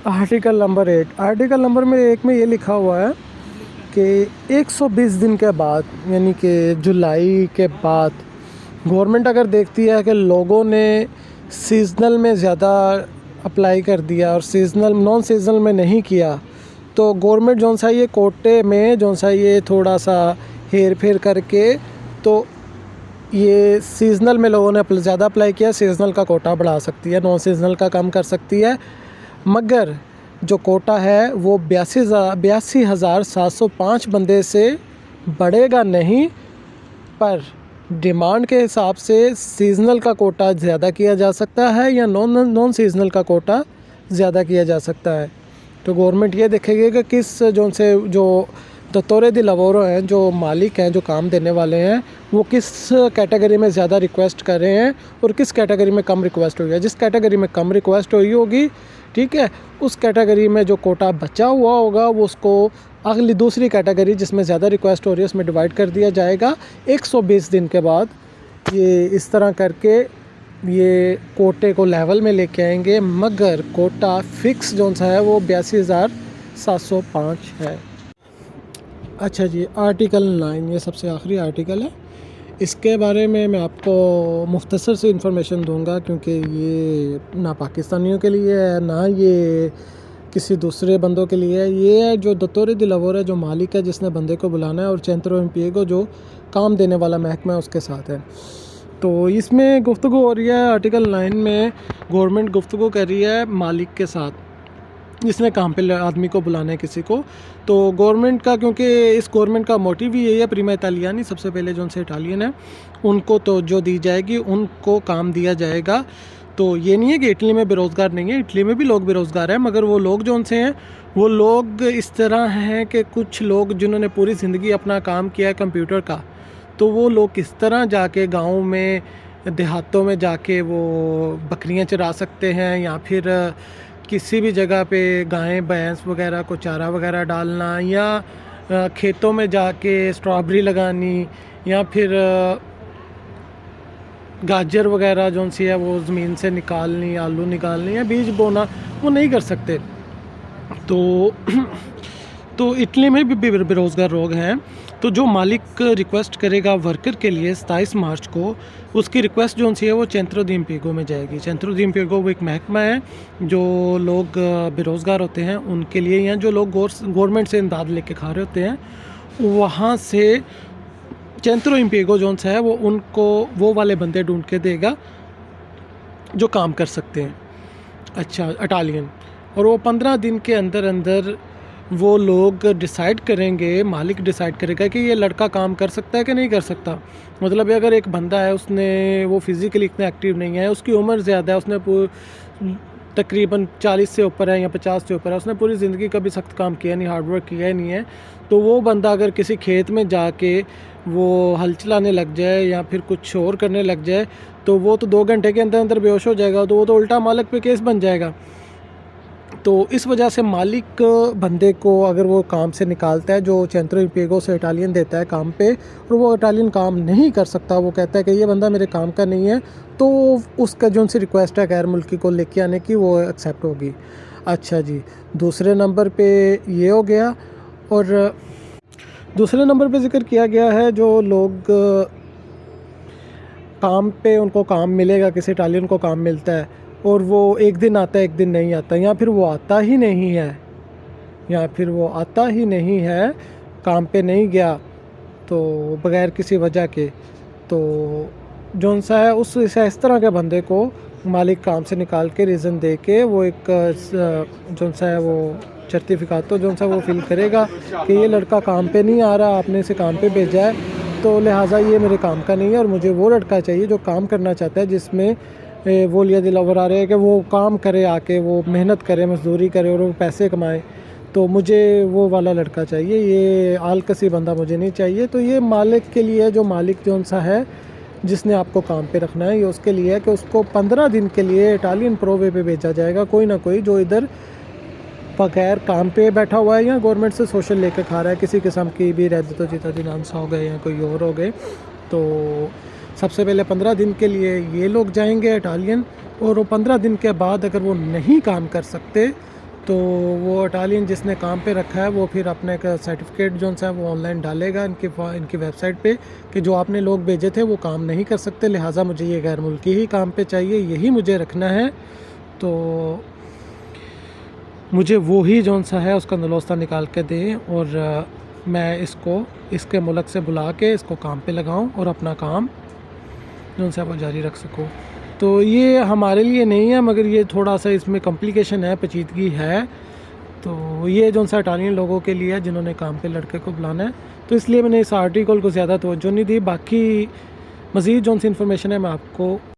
Article number में 1 में ये लिखा हुआ है कि 120 दिन के बाद, यानी कि जुलाई के बाद, गवर्नमेंट अगर देखती है कि लोगों ने सीज़नल में ज़्यादा अप्लाई कर दिया और नॉन सीज़नल में नहीं किया, तो गवर्नमेंट जौन सा ये कोटे में जौन सा ये थोड़ा सा हेर फेर करके, तो ये सीज़नल में लोगों ने ज़्यादा अप्लाई किया, सीज़नल का कोटा बढ़ा सकती है, नॉन सीज़नल का कम कर सकती है। मगर जो कोटा है वो 82,705 बंदे से बढ़ेगा नहीं, पर डिमांड के हिसाब से सीज़नल का कोटा ज़्यादा किया जा सकता है या नॉन सीज़नल का कोटा ज़्यादा किया जा सकता है। तो गवर्नमेंट ये देखेगी कि किस जो दत्तोरे दी लवोरो हैं, जो मालिक हैं, जो काम देने वाले हैं, वो किस कैटेगरी में ज़्यादा रिक्वेस्ट कर रहे हैं और किस कैटेगरी में कम रिक्वेस्ट हुई है। जिस कैटेगरी में कम रिक्वेस्ट हुई होगी, ठीक है, उस कैटेगरी में जो कोटा बचा हुआ होगा वो उसको अगली दूसरी कैटेगरी जिसमें ज़्यादा रिक्वेस्ट हो रही है उसमें डिवाइड कर दिया जाएगा। 120 दिन के बाद ये इस तरह करके ये कोटे को लेवल में लेके आएंगे। मगर कोटा फ़िक्स जो सा है वो 82,705 है। अच्छा जी, आर्टिकल 9 ये सबसे आखिरी आर्टिकल है। इसके बारे में मैं आपको मुख्तसर से इन्फॉर्मेशन दूंगा, क्योंकि ये ना पाकिस्तानियों के लिए है ना ये किसी दूसरे बंदों के लिए है। ये है जो दत्तोरे दी लवोरो है, जो मालिक है जिसने बंदे को बुलाना है, और सेंट्रो इम्पिएगो जो काम देने वाला महकमा है उसके साथ है। तो इसमें गुफ्तगू हो रही है आर्टिकल 9 में, गवर्नमेंट गुफ्तगू कर रही है मालिक के साथ जिसने काम पे आदमी को बुलाना है किसी को। तो गवर्नमेंट का, क्योंकि इस गवर्नमेंट का मोटिव ही यही है, प्रीमा इटालियानी, सबसे पहले जो उनसे इटालियन है उनको तो जो दी जाएगी उनको काम दिया जाएगा। तो ये नहीं है कि इटली में बेरोज़गार नहीं है, इटली में भी लोग बेरोज़गार हैं, मगर वो लोग जो उनसे हैं वो लोग इस तरह हैं कि कुछ लोग जिन्होंने पूरी ज़िंदगी अपना काम किया है कंप्यूटर का, तो वो लोग किस तरह जाके गाँव में देहातों में जाके वो बकरियाँ चरा सकते हैं, या फिर किसी भी जगह पे गाय भैंस वगैरह को चारा वगैरह डालना, या खेतों में जाके स्ट्रॉबेरी लगानी, या फिर गाजर वगैरह जो सी है वो ज़मीन से निकालनी, आलू निकालनी या बीज बोना, वो नहीं कर सकते। तो इटली में भी बेरोज़गार लोग हैं। तो जो मालिक रिक्वेस्ट करेगा वर्कर के लिए 27 मार्च को, उसकी रिक्वेस्ट जो सी है वो सेंट्रो दी इम्पिएगो में जाएगी। सेंट्रो दी इम्पिएगो वो एक महकमा है जो लोग बेरोज़गार होते हैं उनके लिए, या जो लोग गवर्नमेंट से इमदाद लेके खा रहे होते हैं, वहाँ से सेंट्रो इम्पिएगो जो है वो उनको वो वाले बंदे ढूंढ के देगा जो काम कर सकते हैं। अच्छा, इटालियन। और वो 15 दिन के अंदर अंदर वो लोग डिसाइड करेंगे, मालिक डिसाइड करेगा कि ये लड़का काम कर सकता है कि नहीं कर सकता। मतलब अगर एक बंदा है, उसने वो फिज़िकली इतना एक्टिव नहीं है, उसकी उम्र ज़्यादा है, उसने तकरीबन 40 से ऊपर है या 50 से ऊपर है, उसने पूरी ज़िंदगी कभी सख्त काम किया नहीं, हार्ड वर्क किया ही नहीं है, तो वो बंदा अगर किसी खेत में जाके वो हल चलाने लग जाए या फिर कुछ और करने लग जाए, तो वो तो 2 घंटे के अंदर अंदर बेहोश हो जाएगा, तो वो तो उल्टा मालिक पे केस बन जाएगा। तो इस वजह से मालिक बंदे को अगर वो काम से निकालता है, जो सेंट्रो इम्पिएगो से इटालियन देता है काम पे, और वो इटालियन काम नहीं कर सकता, वो कहता है कि ये बंदा मेरे काम का नहीं है, तो उसका जो उनसे रिक्वेस्ट है गैर मुल्की को लेके आने की, वो एक्सेप्ट होगी। अच्छा जी, दूसरे नंबर पे ये हो गया। और दूसरे नंबर पे ज़िक्र किया गया है जो लोग काम पे उनको काम मिलेगा, किसी इटालियन को काम मिलता है और वो एक दिन आता है एक दिन नहीं आता, या फिर वो आता ही नहीं है, काम पे नहीं गया तो बग़ैर किसी वजह के, तो जौन सा है इस तरह के बंदे को मालिक काम से निकाल के रीज़न दे के वो एक जौन सा है वो सर्टिफिकात तो जौन सा वो फिल करेगा कि ये लड़का काम पे नहीं आ रहा, आपने इसे काम पे भेजा है, तो लिहाजा ये मेरे काम का नहीं है और मुझे वो लड़का चाहिए जो काम करना चाहता है, जिसमें वो लिया दिलावर आ रहे हैं कि वो काम करे, आके वो मेहनत करे, मजदूरी करे और वो पैसे कमाए, तो मुझे वो वाला लड़का चाहिए, ये आलकसी बंदा मुझे नहीं चाहिए। तो ये मालिक के लिए, जो मालिक जौन सा है जिसने आपको काम पे रखना है, ये उसके लिए है कि उसको 15 दिन के लिए इटालियन प्रोवे पे भेजा जाएगा, कोई ना कोई जो इधर बगैर काम पे बैठा हुआ है या गवर्नमेंट से सोशल लेकर खा रहा है, किसी किस्म की भी रद्द तो जीता दिनांसा हो गए या कोई और हो गए। तो सबसे पहले 15 दिन के लिए ये लोग जाएंगे इटालियन, और वो 15 दिन के बाद अगर वो नहीं काम कर सकते तो वो इटालियन जिसने काम पे रखा है वो फिर अपने का सर्टिफिकेट जो सा है वो ऑनलाइन डालेगा इनकी वेबसाइट पे कि जो आपने लोग भेजे थे वो काम नहीं कर सकते, लिहाजा मुझे ये गैर मुल्की ही काम पे चाहिए, यही मुझे रखना है। तो मुझे वो ही जो सा है उसका नलोस्ता निकाल के दें और मैं इसको इसके मुल्क से बुला के इसको काम पे लगाऊं और अपना काम जो सा वो जारी रख सकूं। तो ये हमारे लिए नहीं है, मगर ये थोड़ा सा इसमें कॉम्प्लिकेशन है, पेचीदगी है। तो ये जो सा इटालियन लोगों के लिए है जिन्होंने काम पे लड़के को बुलाना है, तो इसलिए मैंने इस आर्टिकल को ज़्यादा तवज्जो नहीं दी। बाकी मज़ीद जो सी इन्फॉर्मेशन है मैं आपको